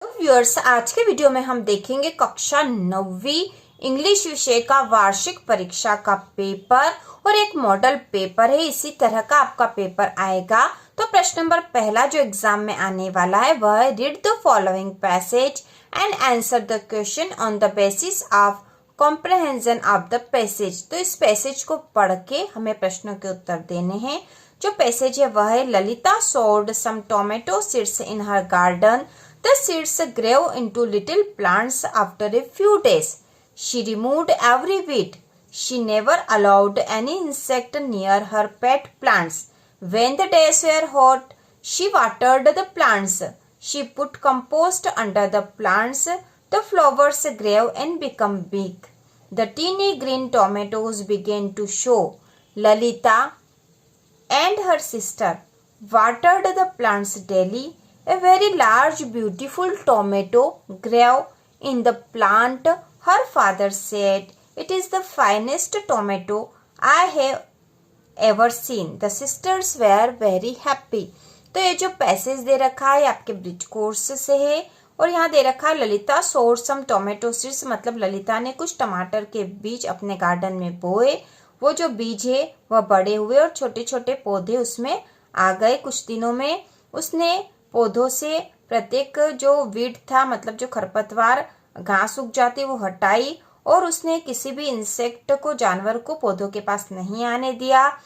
Viewers, आज के video में हम देखेंगे कक्षा 9वीं इंग्लिश विषय का वार्षिक परीक्षा का पेपर और एक मॉडल पेपर है। इसी तरह का आपका पेपर आएगा। तो प्रश्न नंबर पहला जो एग्जाम में आने वाला है वह है read the following passage and answer the question on the basis of comprehension of the passage. तो इस पैसेज को पढ़ के हमें प्रश्नों के उत्तर देने हैं। जो पैसेज है वह है Lalita sowed some tomato seeds in her garden. The seeds grew into little plants after a few days. She removed every weed. She never allowed any insect near her pet plants. When the days were hot, she watered the plants. She put compost under the plants. The flowers grew and became big. The teeny green tomatoes began to show. Lalita and her sister watered the plants daily. A very large beautiful tomato grew in the plant. Her father said, "It is the finest tomato I have ever seen." The sisters were very happy. तो ये जो passage दे रखा है आपके bridge course से है और यहाँ दे रखा है Lalita sowed some tomato seeds, मतलब ललिता ने कुछ टमाटर के बीज अपने गार्डन में बोए। वो जो बीज है वह बड़े हुए और छोटे छोटे पौधे उसमें आ गए। कुछ दिनों में उसने पौधों से प्रत्येक जो वीड था, मतलब जो खरपतवार घास उग जाती वो हटाई और उसने किसी भी इंसेक्ट को, जानवर को पौधों के पास नहीं आने दिया।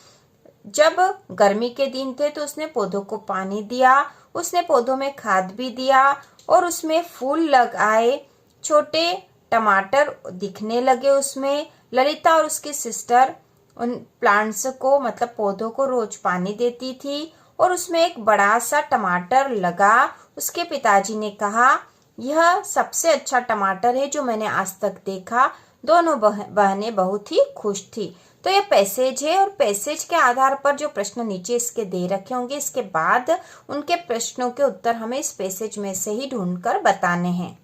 जब गर्मी के दिन थे तो उसने पौधों को पानी दिया, उसने पौधों में खाद भी दिया और उसमें फूल लग आए, छोटे टमाटर दिखने लगे उसमें। ललिता और उसकी सिस्टर उन प्लांट्स को, मतलब पौधों को रोज पानी देती थी और उसमें एक बड़ा सा टमाटर लगा। उसके पिताजी ने कहा, यह सबसे अच्छा टमाटर है जो मैंने आज तक देखा। दोनों बहनें बहुत ही खुश थी। तो यह पैसेज है और पैसेज के आधार पर जो प्रश्न नीचे इसके दे रखे होंगे, इसके बाद उनके प्रश्नों के उत्तर हमें इस पैसेज में से ही ढूंढकर बताने हैं।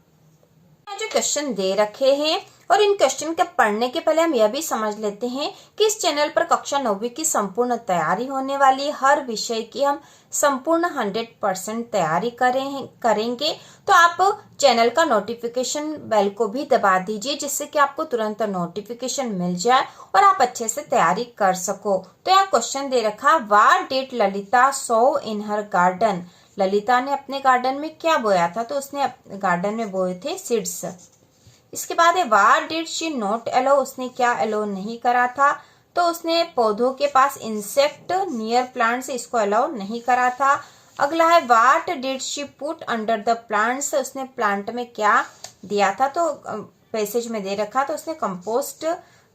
जो क्वेश्चन दे रखे हैं और इन क्वेश्चन के पढ़ने के पहले हम यह भी समझ लेते हैं कि इस चैनल पर कक्षा 9वीं की संपूर्ण तैयारी होने वाली है। हर विषय की हम संपूर्ण 100% तैयारी करेंगे। तो आप चैनल का नोटिफिकेशन बेल को भी दबा दीजिए, जिससे कि आपको तुरंत नोटिफिकेशन मिल जाए और आप अच्छे से तैयारी कर सको। तो यहाँ क्वेश्चन दे रखा, what did Lalita sow in her garden. Lalita ने अपने गार्डन में क्या बोया था? तो उसने गार्डन में बोए थे सीड्स। इसके बाद है व्हाट डिड शी नॉट अलो, उसने क्या अलो नहीं करा था? तो उसने पौधों के पास इंसेक्ट नियर प्लांट्स, इसको अलाउ नहीं करा था। अगला है what did she put under the plants, उसने प्लांट में क्या दिया था? तो पैसेज में दे रखा, तो उसने कंपोस्ट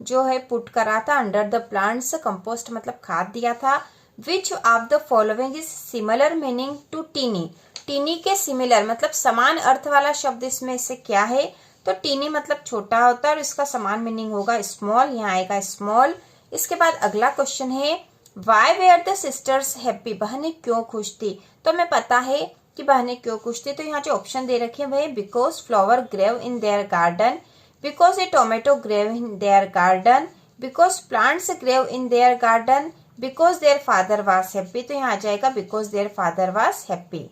जो है पुट करा था अंडर द प्लांट्स। कंपोस्ट मतलब खाद दिया था। Which of the following is similar meaning to tiny. Tiny के सिमिलर मतलब समान अर्थ वाला शब्द इसमें से क्या है? तो टीनी मतलब छोटा होता है और इसका समान मीनिंग होगा स्मॉल, यहाँ आएगा स्मॉल। इसके बाद अगला क्वेश्चन है why were the sisters happy, बहनें क्यों खुश थी? तो हमें पता है कि बहनें क्यों खुश थी। तो यहाँ जो ऑप्शन दे रखे हैं वह because flower grew in their garden, because a tomato grew in their garden, because plants grew in their garden, because their father was happy. तो यहाँ आ जाएगा because their father was happy.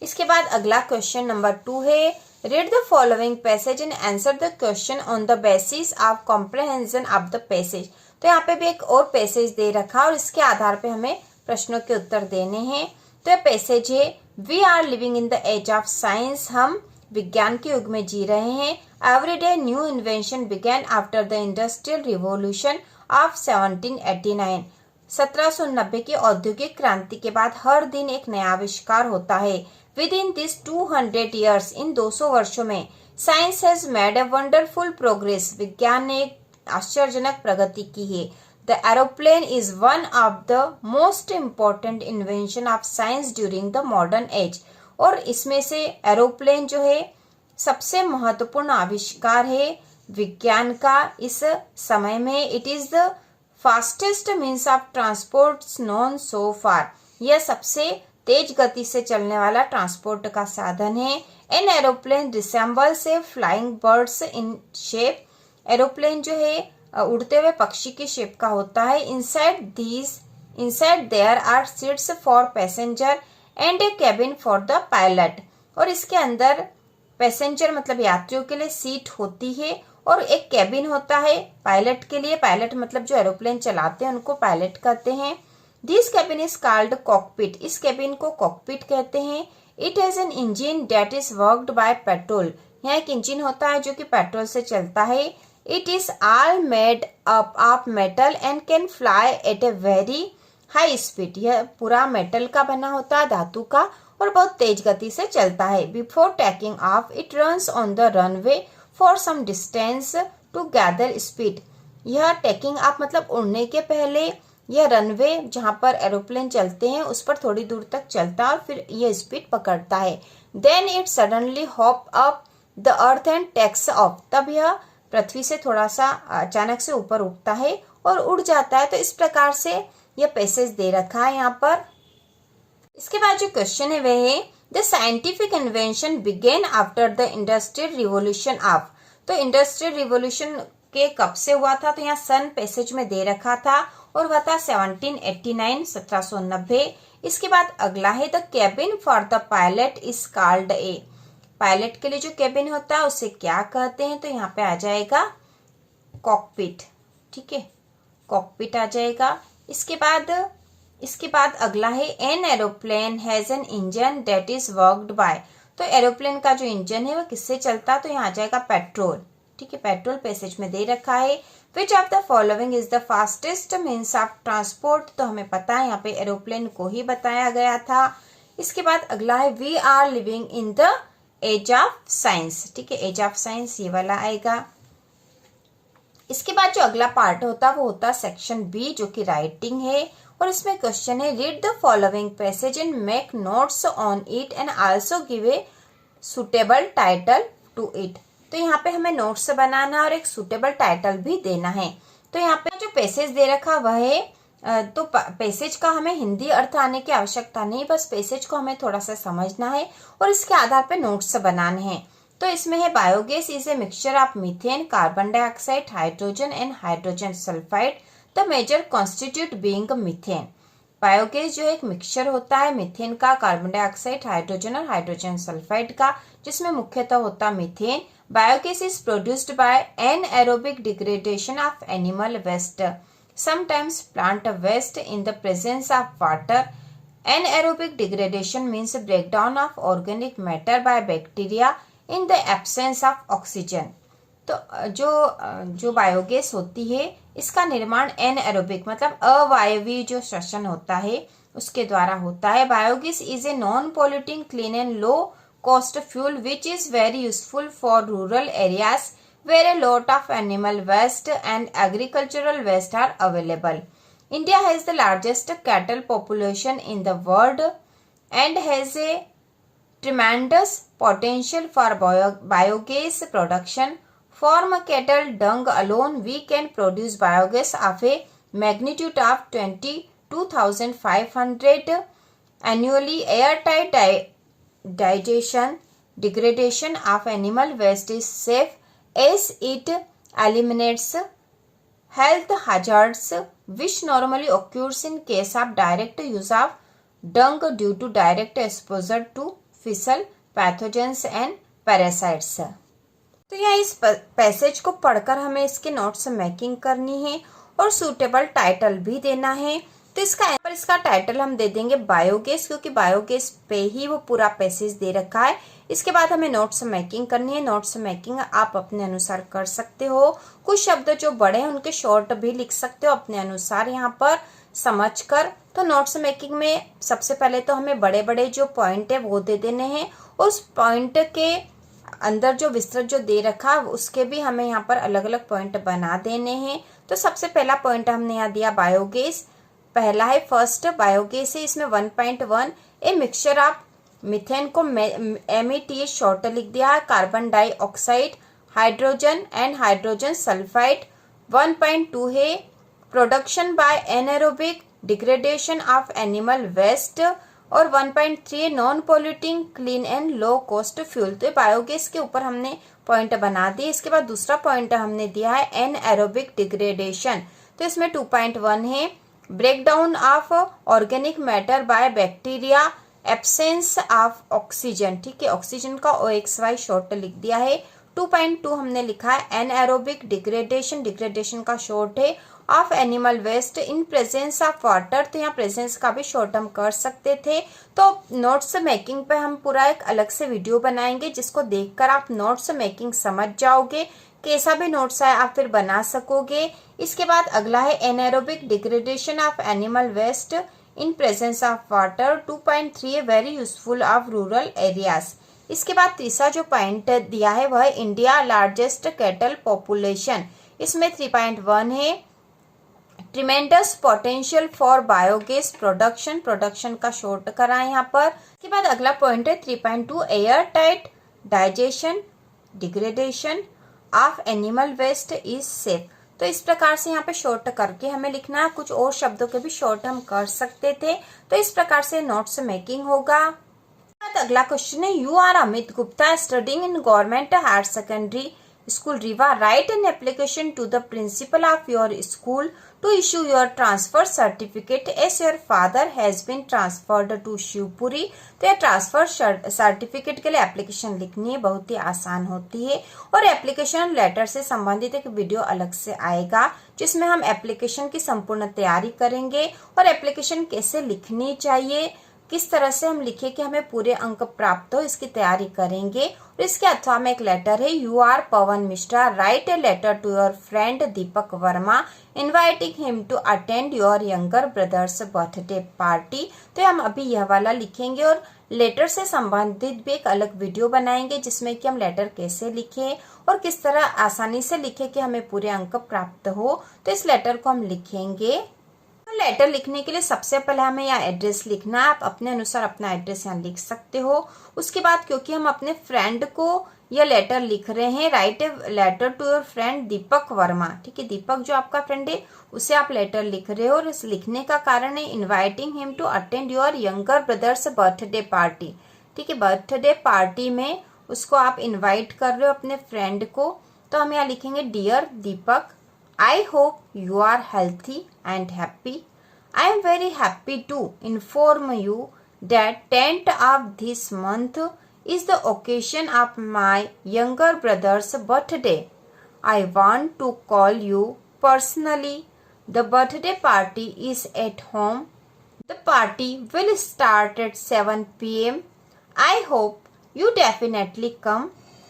इसके बाद अगला क्वेश्चन नंबर 2 है read the following passage and answer the question on the basis of comprehension of the passage. तो यहाँ पे भी एक और पैसेज दे रखा और इसके आधार पे हमें प्रश्नों के उत्तर देने हैं। तो यह पैसेज है we are living in the age of science, हम विज्ञान के युग में जी रहे हैं। Every day new invention began after the industrial revolution of 1789। 1790 की औद्योगिक क्रांति के बाद हर दिन एक नया आविष्कार होता है। विद इन दिस 200 years, इन 200 वर्षों में science has made a wonderful progress, विज्ञान ने एक आश्चर्यजनक प्रगति की है। The aeroplane is one of the most important invention of science during the modern age. और इसमें से एरोप्लेन जो है सबसे महत्वपूर्ण आविष्कार है विज्ञान का इस समय में। It is the fastest means of transport known so far, यह सबसे तेज गति से चलने वाला ट्रांसपोर्ट का साधन है। An aeroplane resembles A flying birds in shape, aeroplane जो है उड़ते हुए पक्षी की शेप का होता है। Inside there are seats for passenger and a cabin for the pilot, और इसके अंदर पैसेंजर मतलब यात्रियों के लिए सीट होती है और एक कैबिन होता है पायलट के लिए। पायलट मतलब जो एरोप्लेन चलाते हैं उनको पायलट कहते हैं। This cabin is called cockpit. इस कैबिन को कॉकपिट कहते हैं। It has an engine that is worked by petrol. यहाँ एक इंजन होता है जो कि पेट्रोल से चलता है। It is all made up of metal and can fly at a very high speed. यह पूरा मेटल का बना होता है, धातु का, और बहुत तेज गति से चलता है। Before taking off it runs on the runway for some distance to gather speed. यह टेकिंग ऑफ मतलब उड़ने के पहले यह रनवे जहां पर एरोप्लेन चलते हैं उस पर थोड़ी दूर तक चलता है और फिर यह स्पीड पकड़ता है। Then it suddenly hop up the earth and takes off. तब यह पृथ्वी से थोड़ा सा अचानक से ऊपर उठता है और उड़ जाता है। तो इस प्रकार से यह पैसेज दे रखा है यहाँ पर। इसके बाद जो क्वेश्चन है वह है the scientific invention began after the industrial revolution of. तो इंडस्ट्रियल रिवोल्यूशन के कब से हुआ था, तो यहाँ सन पैसेज में दे रखा था और वह था 1789 1790। इसके बाद अगला है the cabin for the pilot is called a. Pilot के लिए जो कैबिन होता है उसे क्या कहते हैं, तो यहाँ पे आ जाएगा कॉकपिट। ठीक है, कॉकपिट आ जाएगा। इसके बाद अगला है an aeroplane has an engine that is worked by. तो एरोप्लेन का जो इंजन है वो किससे चलता है, तो यहाँ आ जाएगा पेट्रोल। ठीक है, पेट्रोल पैसेज में दे रखा है। विच of the following is the fastest means of transport. तो हमें पता है यहाँ पे एरोप्लेन को ही बताया गया था। इसके बाद अगला है we are living in the age of science. ठीक है, एज ऑफ साइंस ये वाला आएगा। इसके बाद जो अगला पार्ट होता है वो होता है सेक्शन बी जो कि राइटिंग है और इसमें क्वेश्चन है read the following passage and make notes on it and also give a suitable title to it. तो यहाँ पे हमें नोट्स बनाना और एक सुटेबल टाइटल भी देना है। तो यहाँ पे जो पैसेज दे रखा वह है तो पैसेज का हमें हिंदी अर्थ आने की आवश्यकता नहीं, बस पैसेज को हमें थोड़ा सा समझना है और इसके आधार पे नोट्स बनाने हैं। तो इसमें है biogas is a mixture of methane, carbon dioxide, hydrogen and hydrogen sulphide. The major constitute being methane. Biogas जो एक मिक्सचर होता है मीथेन का, कार्बन डाइऑक्साइड, हाइड्रोजन और हाइड्रोजन सल्फाइड का, जिसमें मुख्यतः होता methane. Biogas is produced by anaerobic degradation of animal waste, sometimes plant waste in the presence of water. Anaerobic degradation means breakdown of organic matter by bacteria in the absence of oxygen. तो जो biogas होती है इसका निर्माण anaerobic मतलब अवायवीय जो श्वसन होता है उसके द्वारा होता है। Biogas is a non polluting, clean and low cost fuel which is very useful for rural areas where a lot of animal waste and agricultural waste are available. India has the largest cattle population in the world and has a tremendous potential for biogas production. From cattle dung alone we can produce biogas of a magnitude of 22,500 annually. Airtight degradation of animal waste is safe as it eliminates health hazards which normally occurs in case of direct use of dung due to direct exposure to fecal pathogens and parasites. तो यहाँ इस passage को पढ़कर हमें इसके notes making करनी है और सूटेबल टाइटल भी देना है। तो इसका टाइटल हम दे देंगे बायोगैस, क्योंकि बायोगैस पे ही वो पूरा पैसेज दे रखा है। इसके बाद हमें नोट्स मेकिंग करनी है। नोट्स मेकिंग आप अपने अनुसार कर सकते हो। कुछ शब्द जो बड़े हैं उनके शॉर्ट भी लिख सकते हो अपने अनुसार यहाँ पर समझकर। तो नोट्स मेकिंग में सबसे पहले तो हमें बड़े बड़े जो पॉइंट है वो दे देने हैं। उस पॉइंट के अंदर जो विस्तृत जो दे रखा उसके भी हमें यहाँ पर अलग अलग पॉइंट बना देने हैं। तो सबसे पहला पॉइंट हमने यहाँ दिया बायोगैस। पहला है फर्स्ट बायोगैस है, इसमें 1.1 ए मिक्सचर ऑफ मीथेन को METH शॉर्ट लिख दिया है। Carbon dioxide, hydrogen and hydrogen sulphide. 1.2 है production by anaerobic degradation of animal waste और 1.3 non polluting, clean and low cost fuel. तो बायोगैस के ऊपर हमने पॉइंट बना दिए। इसके बाद दूसरा पॉइंट हमने दिया है एनएरोबिक डिग्रेडेशन। तो इसमें 2.1 है breakdown of organic matter by bacteria absence of oxygen, ठीक है, ऑक्सीजन का OXY शॉर्ट लिख दिया है। 2.2 हमने लिखा है एनएरोबिक डिग्रेडेशन, डिग्रेडेशन का शॉर्ट है of animal waste in presence of water, तो यहाँ प्रेजेंस का भी शॉर्ट हम कर सकते थे। तो नोट्स मेकिंग पे हम पूरा एक अलग से वीडियो बनाएंगे जिसको देखकर आप नोट्स मेकिंग समझ जाओगे, कैसा भी नोट्स है आप फिर बना सकोगे। इसके बाद अगला है anaerobic degradation of animal waste in presence of water. 2.3 है very useful of rural areas. इसके बाद तीसरा जो पॉइंट दिया है वह इंडिया लार्जेस्ट कैटल पॉपुलेशन, इसमें 3.1 है tremendous potential for biogas production, production का शॉर्ट करा है यहाँ पर। इसके बाद अगला पॉइंट है 3.2 air tight digestion degradation of animal waste is safe. तो इस प्रकार से यहाँ पे शॉर्ट करके हमें लिखना है, कुछ और शब्दों के भी शॉर्ट हम कर सकते थे। तो इस प्रकार से नोट्स मेकिंग होगा। अगला क्वेश्चन है you are Amit Gupta studying in government higher secondary school Rewa, write an application to the principal of your school to issue your transfer certificate as your father has been transferred to Shivpuri. तो यह transfer certificate के लिए application लिखनी है, बहुत ही आसान होती है। और एप्लीकेशन लेटर से संबंधित एक वीडियो अलग से आएगा जिसमें हम एप्लीकेशन की संपूर्ण तैयारी करेंगे और एप्लीकेशन कैसे लिखनी चाहिए, किस तरह से हम लिखे कि हमें पूरे अंक प्राप्त हो, इसकी तैयारी करेंगे। और इसके अथवा में एक लेटर है you are Pawan Mishra, write a letter to your friend Deepak Verma inviting him to attend your younger brother's birthday party. तो हम अभी यह वाला लिखेंगे और लेटर से संबंधित भी एक अलग वीडियो बनाएंगे जिसमें कि हम लेटर कैसे लिखें और किस तरह आसानी से लिखे कि हमें पूरे अंक प्राप्त हो। तो इस लेटर को हम लिखेंगे। लेटर लिखने के लिए सबसे पहले हमें यहाँ एड्रेस लिखना है, आप अपने अनुसार अपना एड्रेस यहाँ लिख सकते हो। उसके बाद क्योंकि हम अपने फ्रेंड को यह लेटर लिख रहे हैं, write a letter to your friend Deepak Verma, ठीक है, दीपक जो आपका फ्रेंड है उसे आप लेटर लिख रहे हो। और इस लिखने का कारण है inviting him to attend your younger brother's birthday party, ठीक है, बर्थडे पार्टी में उसको आप इन्वाइट कर रहे हो अपने फ्रेंड को। तो हम यहाँ लिखेंगे dear Deepak, I hope you are healthy and happy. I am very happy to inform you that 10th of this month is the occasion of my younger brother's birthday. I want to call you personally. The birthday party is at home. The party will start at 7 p.m. I hope you definitely come.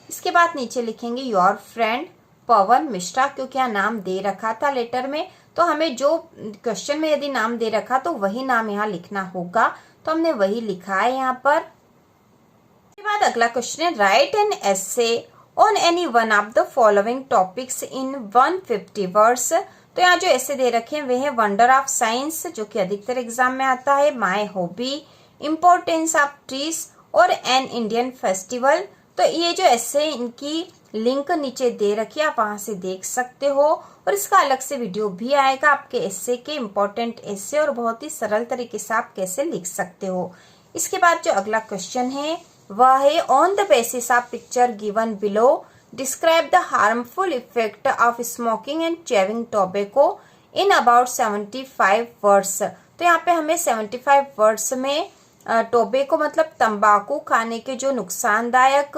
इसके बाद नीचे लिखेंगे your friend पवन मिश्रा, क्योंकि यहाँ नाम दे रखा था letter में, तो हमें जो क्वेश्चन में यदि नाम दे रखा तो वही नाम यहाँ लिखना होगा। तो हमने वही लिखा है यहाँ पर। इसके बाद अगला क्वेश्चन है right an essay on any one of the following topics in 150 words. तो यहाँ जो ऐसे दे रखे हैं वे है वंडर ऑफ साइंस जो कि अधिकतर एग्जाम में आता है, my hobby, importance of trees और एन इंडियन फेस्टिवल। तो ये जो ऐसे इनकी लिंक नीचे दे रखी है, आप वहां से देख सकते हो। और इसका अलग से वीडियो भी आएगा आपके एसे के, इम्पोर्टेंट एसे और बहुत ही सरल तरीके से आप कैसे लिख सकते हो। इसके बाद जो अगला क्वेश्चन है वह है on the basis of picture given below describe the harmful effect of smoking and chewing tobacco in about 75 words. तो यहाँ पे हमें 75 वर्ड्स में टोबैको मतलब तंबाकू खाने के जो नुकसानदायक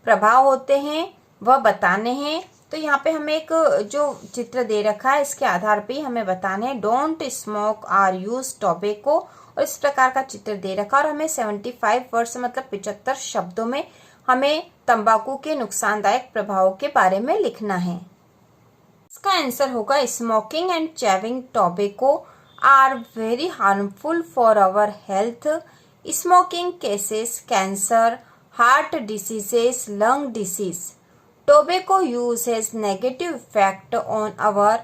प्रभाव होते हैं वह बताने हैं। तो यहाँ पे हमें एक जो चित्र दे रखा है इसके आधार पे हमें बताने हैं don't smoke or use tobacco, और इस प्रकार का चित्र दे रखा। और हमें 75 वर्ड्स मतलब 75 शब्दों में हमें तंबाकू के नुकसानदायक प्रभावों के बारे में लिखना है। इसका आंसर होगा smoking and chewing tobacco are very harmful for our health. Smoking causes cancer, heart diseases, lung disease. Tobacco use has negative effect on our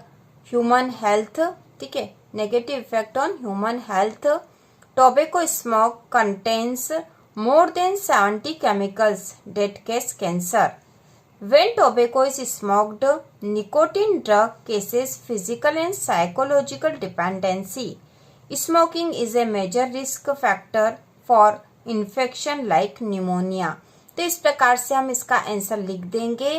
human health, ठीक है, negative effect on human health. Tobacco smoke contains more than 70 chemicals that cause cancer. When tobacco is smoked, nicotine drug causes physical and psychological dependency. Smoking is a major risk factor for infection like pneumonia. तो इस प्रकार से हम इसका answer लिख देंगे।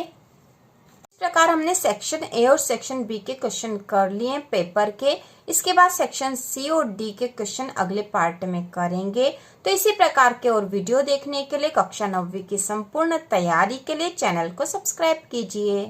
इस प्रकार हमने सेक्शन ए और सेक्शन बी के क्वेश्चन कर लिए पेपर के। इसके बाद सेक्शन सी और डी के क्वेश्चन अगले पार्ट में करेंगे। तो इसी प्रकार के और वीडियो देखने के लिए कक्षा 9वीं की संपूर्ण तैयारी के लिए चैनल को सब्सक्राइब कीजिए।